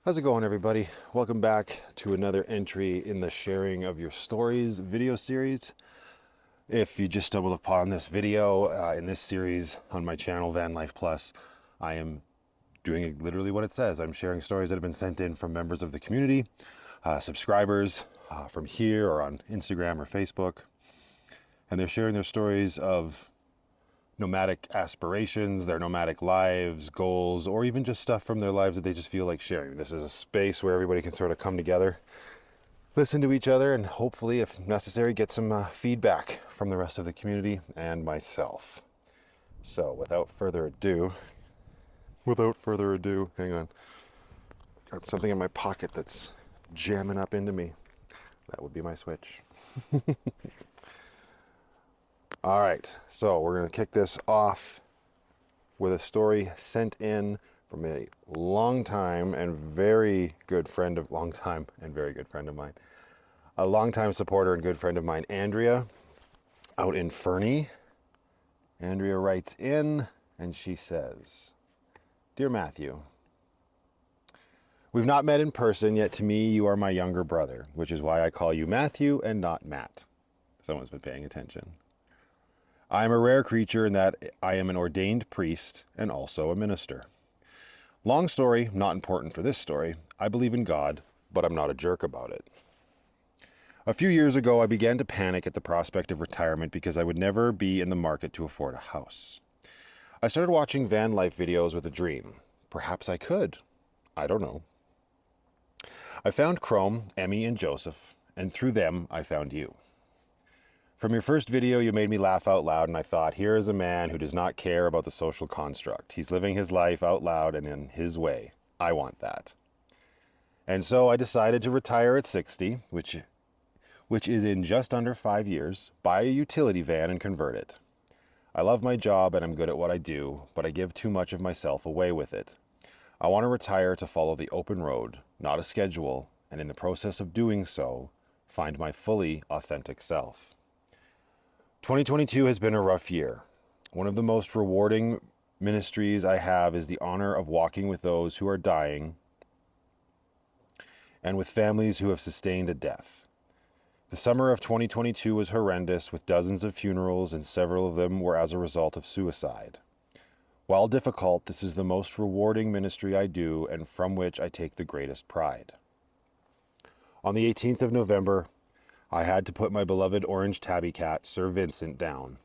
How's it going, everybody? Welcome back to another entry in the Sharing of Your Stories video series. If you just stumbled upon this video in this series on my channel, Van Life Plus, I am doing literally what it says. I'm sharing stories that have been sent in from members of the community, subscribers from here or on Instagram or Facebook. And they're sharing their stories of nomadic aspirations, their nomadic lives, goals, or even just stuff from their lives that they just feel like sharing. This is a space where everybody can sort of come together, listen to each other, and hopefully, if necessary, get some feedback from the rest of the community and myself. So without further ado, hang on. Got something in my pocket that's jamming up into me. That would be my switch. All right, so we're going to kick this off with a story sent in from a longtime and very good friend of mine, a longtime supporter and good friend of mine, Andrea, out in Fernie. Andrea writes in and she says, "Dear Matthew, we've not met in person, yet to me you are my younger brother, which is why I call you Matthew and not Matt." Someone's been paying attention. "I am a rare creature in that I am an ordained priest and also a minister. Long story, not important for this story. I believe in God, but I'm not a jerk about it. A few years ago, I began to panic at the prospect of retirement because I would never be in the market to afford a house. I started watching van life videos with a dream. Perhaps I could. I don't know. I found Chrome, Emmy, and Joseph, and through them, I found you. From your first video, you made me laugh out loud, and I thought, here is a man who does not care about the social construct. He's living his life out loud and in his way. I want that. And so I decided to retire at 60, which is in just under 5 years, buy a utility van and convert it. I love my job and I'm good at what I do, but I give too much of myself away with it. I want to retire to follow the open road, not a schedule, and in the process of doing so, find my fully authentic self. 2022 has been a rough year. One of the most rewarding ministries I have is the honor of walking with those who are dying and with families who have sustained a death. The summer of 2022 was horrendous, with dozens of funerals, and several of them were as a result of suicide. While difficult, this is the most rewarding ministry I do and from which I take the greatest pride. On the 18th of November, I had to put my beloved orange tabby cat, Sir Vincent, down.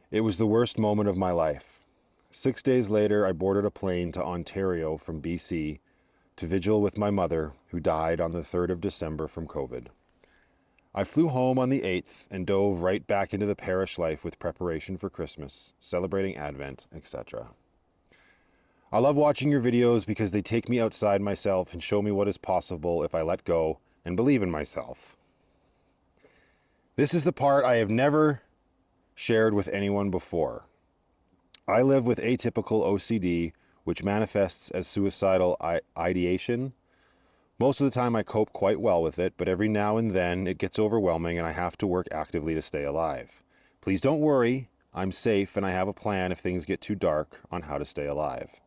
It was the worst moment of my life. 6 days later, I boarded a plane to Ontario from BC to vigil with my mother, who died on the 3rd of December from COVID. I flew home on the 8th and dove right back into the parish life with preparation for Christmas, celebrating Advent, etc. I love watching your videos because they take me outside myself and show me what is possible if I let go and believe in myself. This is the part I have never shared with anyone before. I live with atypical OCD, which manifests as suicidal ideation. Most of the time I cope quite well with it, but every now and then it gets overwhelming and I have to work actively to stay alive. Please don't worry, I'm safe and I have a plan if things get too dark on how to stay alive.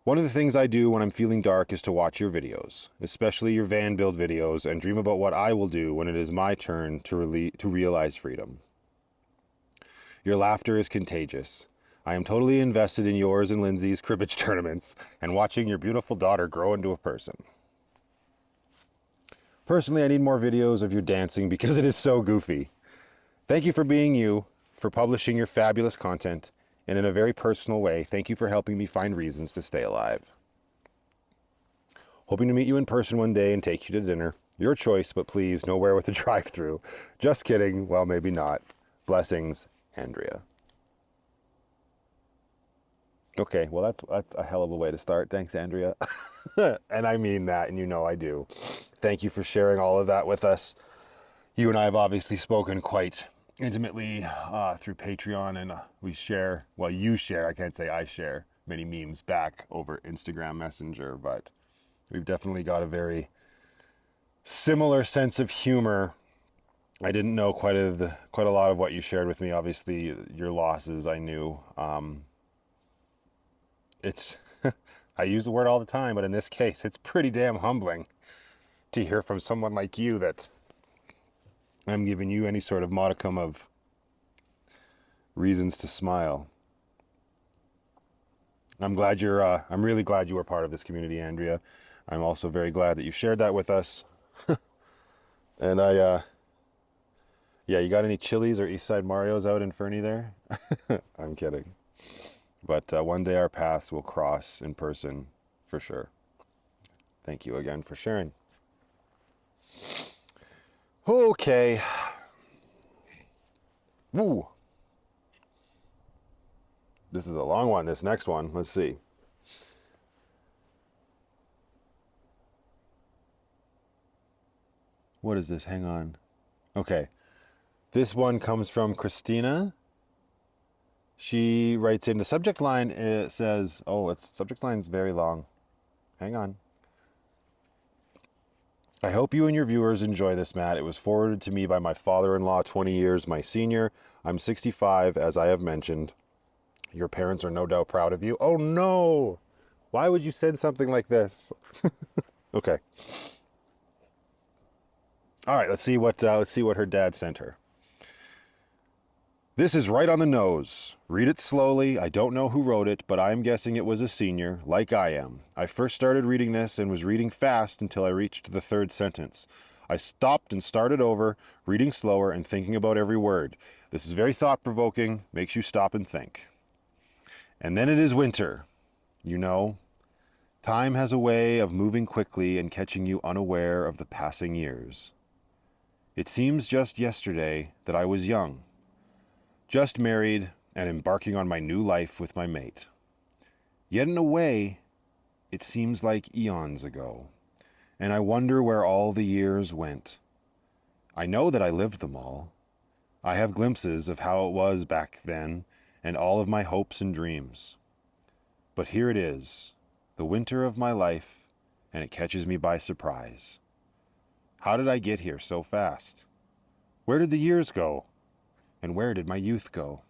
One of the things I do when I'm feeling dark is to watch your videos, especially your van build videos, and dream about what I will do when it is my turn to realize freedom. Your laughter is contagious. I am totally invested in yours and Lindsay's cribbage tournaments and watching your beautiful daughter grow into a person. Personally, I need more videos of your dancing because it is so goofy. Thank you for being you, for publishing your fabulous content, and in a very personal way, thank you for helping me find reasons to stay alive. Hoping to meet you in person one day and take you to dinner. Your choice, but please, nowhere with a drive-through. Just kidding. Well, maybe not. Blessings, Andrea." Okay, well, that's a hell of a way to start. Thanks, Andrea. And I mean that, and you know I do. Thank you for sharing all of that with us. You and I have obviously spoken quite intimately through Patreon, and we share, well, you share, I can't say I share, many memes back over Instagram Messenger, but we've definitely got a very similar sense of humor. I didn't know quite a lot of what you shared with me. Obviously, your losses I knew. It's I use the word all the time, but in this case, it's pretty damn humbling to hear from someone like you that I'm giving you any sort of modicum of reasons to smile. I'm really glad you were part of this community, Andrea. I'm also very glad that you shared that with us. And yeah, you got any Chili's or East Side Marios out in Fernie there? I'm kidding. But one day our paths will cross in person for sure. Thank you again for sharing. Okay. Woo. This is a long one, this next one. Let's see. What is this? Hang on. Okay. This one comes from Christina. She writes in the subject line, it says, subject line's very long. Hang on. I hope you and your viewers enjoy this, Matt. It was forwarded to me by my father-in-law, 20 years my senior. I'm 65, as I have mentioned. Your parents are no doubt proud of you. Oh no! Why would you send something like this? Okay. All right, let's see what her dad sent her. This is right on the nose. Read it slowly. I don't know who wrote it, but I'm guessing it was a senior, like I am. I first started reading this and was reading fast until I reached the third sentence. I stopped and started over, reading slower and thinking about every word. This is very thought-provoking, makes you stop and think. And then it is winter. You know, time has a way of moving quickly and catching you unaware of the passing years. It seems just yesterday that I was young, just married and embarking on my new life with my mate. Yet in a way, it seems like eons ago, and I wonder where all the years went. I know that I lived them all. I have glimpses of how it was back then and all of my hopes and dreams. But here it is, the winter of my life, and it catches me by surprise. How did I get here so fast? Where did the years go? And where did my youth go?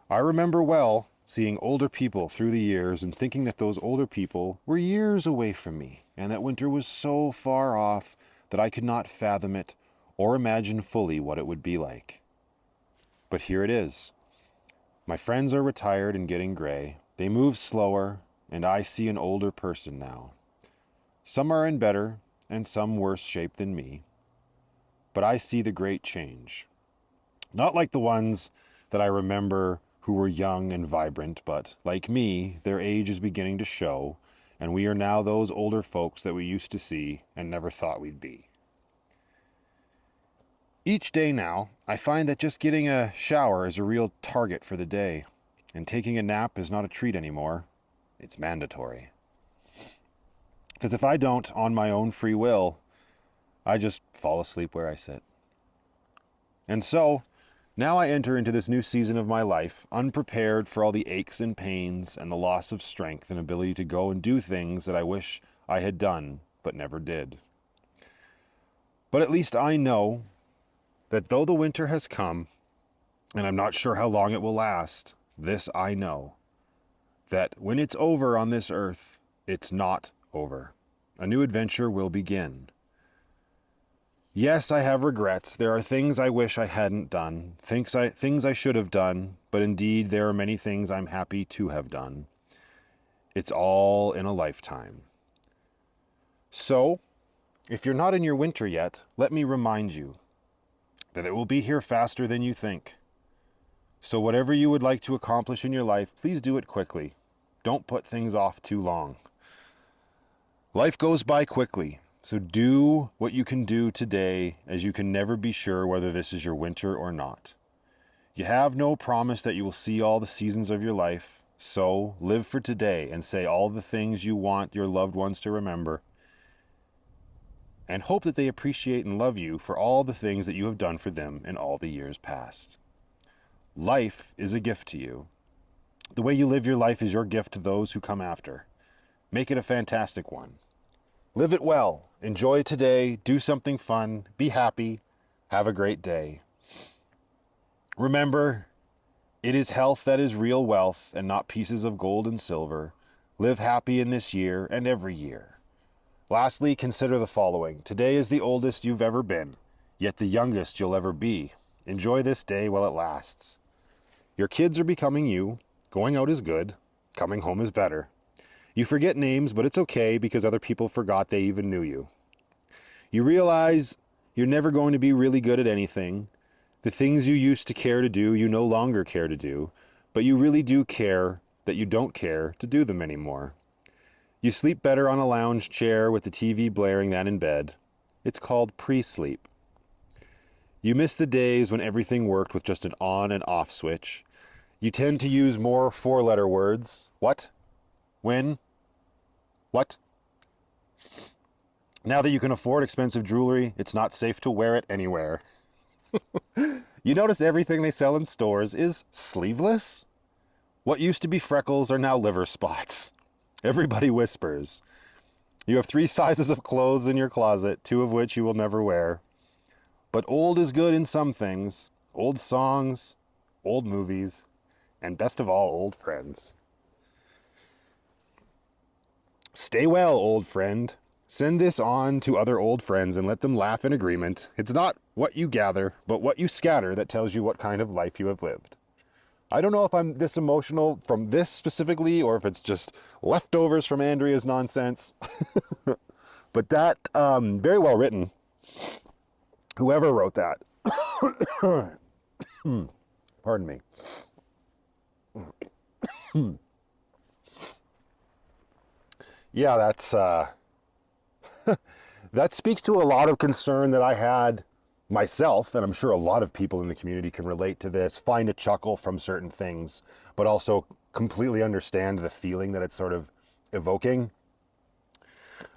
I remember well seeing older people through the years and thinking that those older people were years away from me, and that winter was so far off that I could not fathom it or imagine fully what it would be like. But here it is. My friends are retired and getting gray. They move slower, and I see an older person now. Some are in better and some worse shape than me. But I see the great change. Not like the ones that I remember who were young and vibrant, but like me, their age is beginning to show, and we are now those older folks that we used to see and never thought we'd be. Each day now, I find that just getting a shower is a real target for the day, and taking a nap is not a treat anymore. It's mandatory. Because if I don't, on my own free will, I just fall asleep where I sit. And so, now I enter into this new season of my life, unprepared for all the aches and pains and the loss of strength and ability to go and do things that I wish I had done, but never did. But at least I know that though the winter has come, and I'm not sure how long it will last, this I know, that when it's over on this earth, it's not over. A new adventure will begin. Yes, I have regrets. There are things I wish I hadn't done, things I should have done, but indeed there are many things I'm happy to have done. It's all in a lifetime. So, if you're not in your winter yet, let me remind you that it will be here faster than you think. So whatever you would like to accomplish in your life, please do it quickly. Don't put things off too long. Life goes by quickly. So do what you can do today, as you can never be sure whether this is your winter or not. You have no promise that you will see all the seasons of your life, so live for today and say all the things you want your loved ones to remember, and hope that they appreciate and love you for all the things that you have done for them in all the years past. Life is a gift to you. The way you live your life is your gift to those who come after. Make it a fantastic one. Live it well. Enjoy today. Do something fun. Be happy. Have a great day. Remember, It is health that is real wealth, and not pieces of gold and silver. Live happy in this year and every year. Lastly, consider the following. Today is the oldest you've ever been, yet the youngest you'll ever be. Enjoy this day while it lasts. Your kids are becoming you. Going out is good. Coming home is better. You forget names, but it's okay because other people forgot they even knew you. You realize you're never going to be really good at anything. The things you used to care to do, you no longer care to do, but you really do care that you don't care to do them anymore. You sleep better on a lounge chair with the TV blaring than in bed. It's called pre-sleep. You miss the days when everything worked with just an on and off switch. You tend to use more four-letter words. What? When? What? Now that you can afford expensive jewelry, it's not safe to wear it anywhere. You notice everything they sell in stores is sleeveless? What used to be freckles are now liver spots. Everybody whispers. You have 3 sizes of clothes in your closet, 2 of which you will never wear. But old is good in some things. Old songs, old movies, and best of all, old friends. Stay well, old friend. Send this on to other old friends and let them laugh in agreement. It's not what you gather, but what you scatter that tells you what kind of life you have lived. I don't know if I'm this emotional from this specifically or if it's just leftovers from Andrea's nonsense. But that, very well written. Whoever wrote that. Pardon me. Yeah, that's that speaks to a lot of concern that I had myself, and I'm sure a lot of people in the community can relate to this, find a chuckle from certain things, but also completely understand the feeling that it's sort of evoking.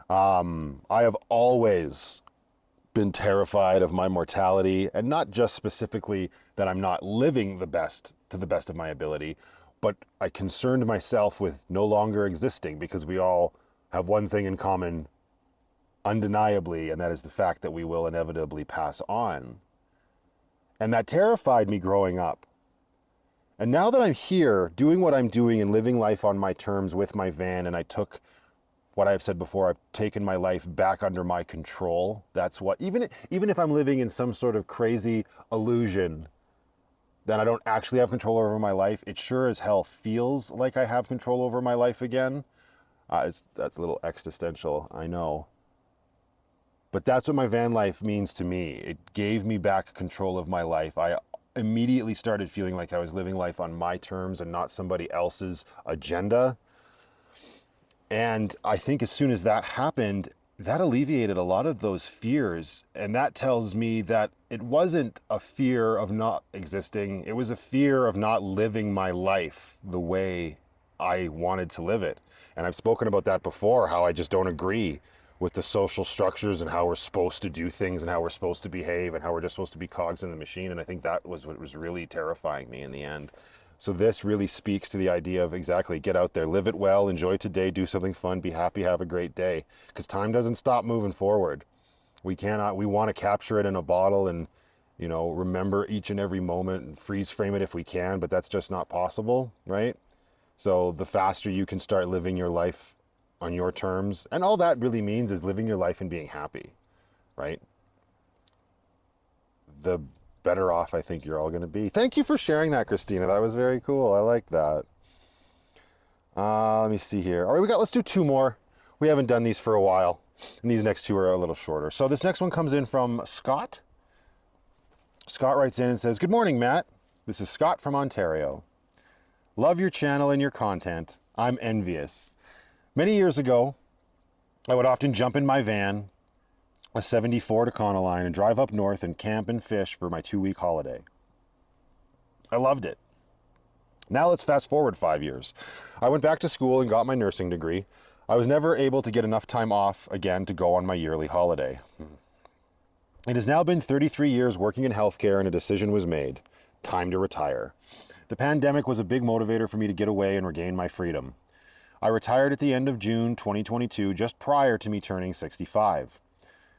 I have always been terrified of my mortality, and not just specifically that I'm not living the best to the best of my ability, but I concerned myself with no longer existing, because we all have one thing in common undeniably, and that is the fact that we will inevitably pass on. And that terrified me growing up. And now that I'm here doing what I'm doing and living life on my terms with my van, and I took what I've said before, I've taken my life back under my control. That's what, even if I'm living in some sort of crazy illusion that I don't actually have control over my life, it sure as hell feels like I have control over my life again. That's a little existential, I know. But that's what my van life means to me. It gave me back control of my life. I immediately started feeling like I was living life on my terms and not somebody else's agenda. And I think as soon as that happened, that alleviated a lot of those fears. And that tells me that it wasn't a fear of not existing. It was a fear of not living my life the way I wanted to live it. And I've spoken about that before, how I just don't agree with the social structures and how we're supposed to do things and how we're supposed to behave and how we're just supposed to be cogs in the machine. And I think that was what was really terrifying me in the end. So this really speaks to the idea of exactly, get out there, live it well, enjoy today, do something fun, be happy, have a great day. Because time doesn't stop moving forward. We want to capture it in a bottle and, remember each and every moment and freeze frame it if we can, but that's just not possible, right? So the faster you can start living your life on your terms, and all that really means is living your life and being happy, right? The better off I think you're all going to be. Thank you for sharing that, Christina. That was very cool. I like that. Let me see here. All right, let's do 2 more. We haven't done these for a while, and these next 2 are a little shorter. So this next one comes in from Scott. Scott writes in and says, "Good morning, Matt. This is Scott from Ontario. Love your channel and your content. I'm envious. Many years ago, I would often jump in my van, a 74 to Econoline, and drive up north and camp and fish for my 2-week holiday. I loved it. Now let's fast forward 5 years. I went back to school and got my nursing degree. I was never able to get enough time off again to go on my yearly holiday. It has now been 33 years working in healthcare, and a decision was made. Time to retire. The pandemic was a big motivator for me to get away and regain my freedom. I retired at the end of June 2022, just prior to me turning 65.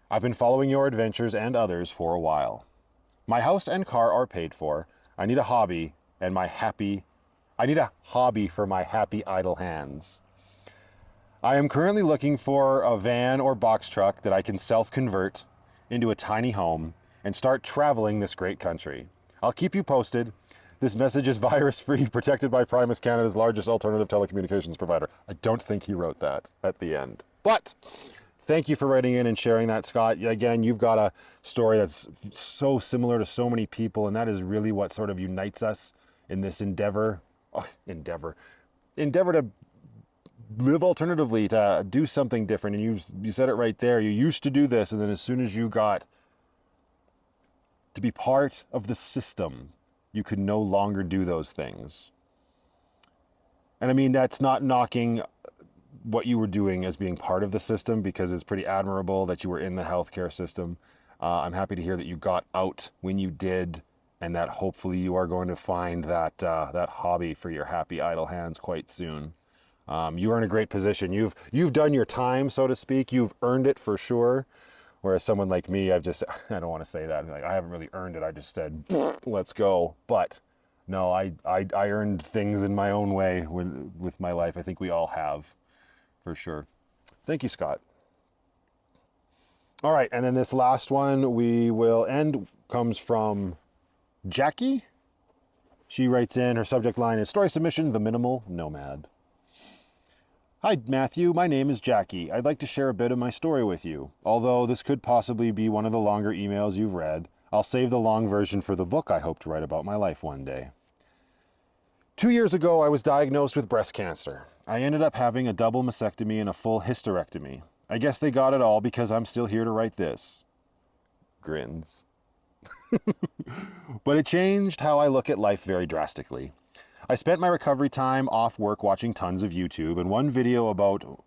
I've been following your adventures and others for a while. My house and car are paid for. I need a hobby and I need a hobby for my happy idle hands. I am currently looking for a van or box truck that I can self-convert into a tiny home and start traveling this great country. I'll keep you posted. This message is virus-free, protected by Primus, Canada's largest alternative telecommunications provider. I don't think he wrote that at the end. But thank you for writing in and sharing that, Scott. Again, you've got a story that's so similar to so many people, and that is really what sort of unites us in this endeavor to live alternatively, to do something different. And you said it right there. You used to do this, and then as soon as you got to be part of the system, you could no longer do those things. And I mean, that's not knocking what you were doing as being part of the system, because it's pretty admirable that you were in the healthcare system. I'm happy to hear that you got out when you did, and that hopefully you are going to find that hobby for your happy idle hands quite soon. You are in a great position. You've done your time, so to speak. You've earned it for sure. Whereas someone like me, I don't want to say that. I haven't really earned it. I just said, let's go. But no, I earned things in my own way with my life. I think we all have, for sure. Thank you, Scott. All right, and then this last one we will end comes from Jackie. She writes in, her subject line is story submission, The Minimal Nomad. Hi, Matthew. My name is Jackie. I'd like to share a bit of my story with you. Although this could possibly be one of the longer emails you've read, I'll save the long version for the book I hope to write about my life one day. 2 years ago, I was diagnosed with breast cancer. I ended up having a double mastectomy and a full hysterectomy. I guess they got it all because I'm still here to write this. Grins. But it changed how I look at life very drastically. I spent my recovery time off work watching tons of YouTube, and one video about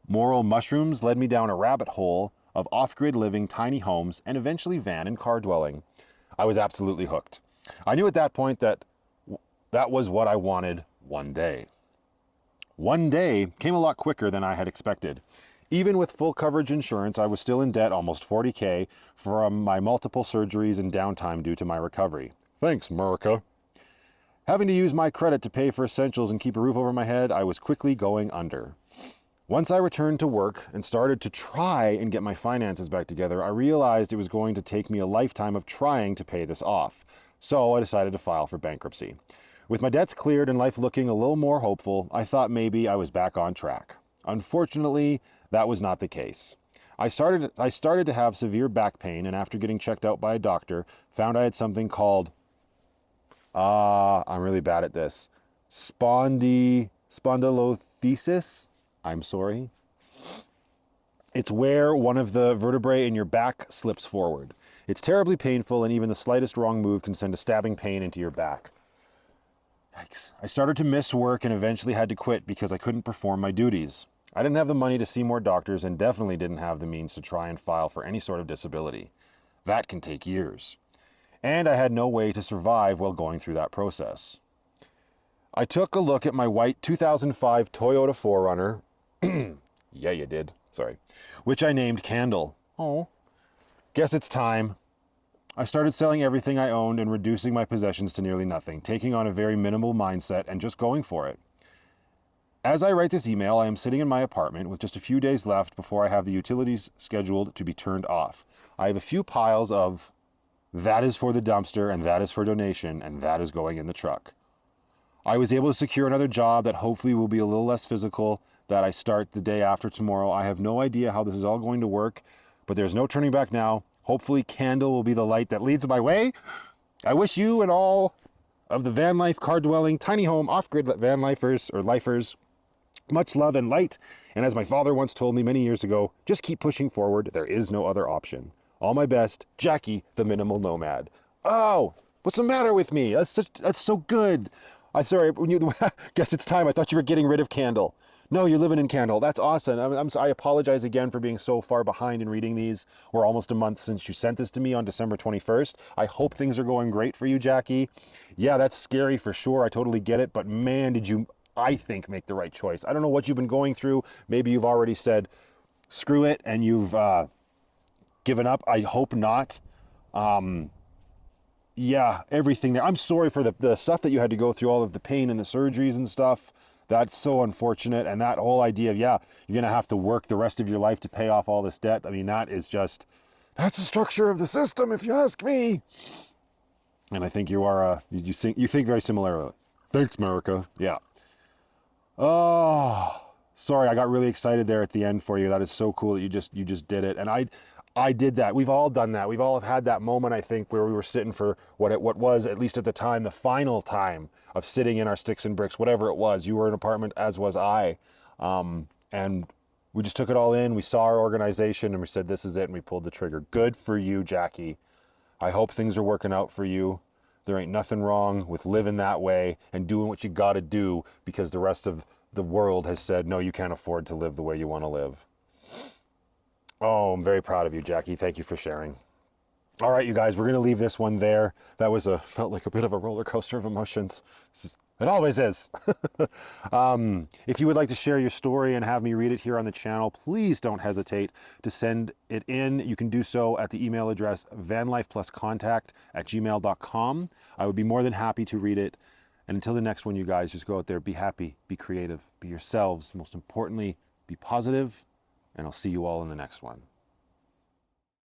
moral mushrooms led me down a rabbit hole of off-grid living, tiny homes, and eventually van and car dwelling. I was absolutely hooked. I knew at that point that was what I wanted one day. One day came a lot quicker than I had expected. Even with full coverage insurance, I was still in debt almost $40,000 from my multiple surgeries and downtime due to my recovery. Thanks, America. Having to use my credit to pay for essentials and keep a roof over my head, I was quickly going under. Once I returned to work and started to try and get my finances back together, I realized it was going to take me a lifetime of trying to pay this off. So I decided to file for bankruptcy. With my debts cleared and life looking a little more hopeful, I thought maybe I was back on track. Unfortunately, that was not the case. I started to have severe back pain, and after getting checked out by a doctor, found I had something called I'm really bad at this. Spondylolisthesis. I'm sorry. It's where one of the vertebrae in your back slips forward. It's terribly painful, and even the slightest wrong move can send a stabbing pain into your back. Yikes. I started to miss work and eventually had to quit because I couldn't perform my duties. I didn't have the money to see more doctors and definitely didn't have the means to try and file for any sort of disability. That can take years. And I had no way to survive while going through that process. I took a look at my white 2005 Toyota 4Runner, yeah you did, sorry, which I named Candle. Oh, guess it's time. I started selling everything I owned and reducing my possessions to nearly nothing, taking on a very minimal mindset and just going for it. As I write this email, I am sitting in my apartment with just a few days left before I have the utilities scheduled to be turned off. I have a few piles of that is for the dumpster, and that is for donation, and that is going in the truck. I was able to secure another job that hopefully will be a little less physical, that I start the day after tomorrow. I have no idea how this is all going to work, but there's no turning back now. Hopefully Candle will be the light that leads my way. I wish you and all of the van life, car dwelling, tiny home, off-grid van lifers or lifers much love and light. And as my father once told me many years ago, just keep pushing forward. There is no other option. All my best, Jackie, the Minimal Nomad. Oh, what's the matter with me? That's so good. I'm sorry, guess it's time. I thought you were getting rid of Candle. No, you're living in Candle. That's awesome. I apologize again for being so far behind in reading these. We're almost a month since you sent this to me on December 21st. I hope things are going great for you, Jackie. Yeah, that's scary for sure. I totally get it. But man, did you, I think, make the right choice. I don't know what you've been going through. Maybe you've already said, screw it, and you've given up. I hope not. yeah, everything there. I'm sorry for the stuff that you had to go through, all of the pain and the surgeries and stuff. That's so unfortunate. And that whole idea of, yeah, you're going to have to work the rest of your life to pay off all this debt. I mean, that is just, that's the structure of the system, if you ask me. And I think you are, you think very similarly. Thanks, America. Yeah. Oh, sorry, I got really excited there at the end for you. That is so cool that you just did it. And I did that. We've all done that. We've all had that moment, I think, where we were sitting for what was, at least at the time, the final time of sitting in our sticks and bricks, whatever it was. You were in an apartment, as was I. And we just took it all in. We saw our organization and we said, this is it. And we pulled the trigger. Good for you, Jackie. I hope things are working out for you. There ain't nothing wrong with living that way and doing what you got to do because the rest of the world has said, no, you can't afford to live the way you want to live. Oh, I'm very proud of you, Jackie. Thank you for sharing. All right, you guys, we're going to leave this one there. That was felt like a bit of a roller coaster of emotions. It always is. If you would like to share your story and have me read it here on the channel, please don't hesitate to send it in. You can do so at the email address vanlifepluscontact@gmail.com. I would be more than happy to read it. And until the next one, you guys, just go out there, be happy, be creative, be yourselves. Most importantly, be positive, and I'll see you all in the next one.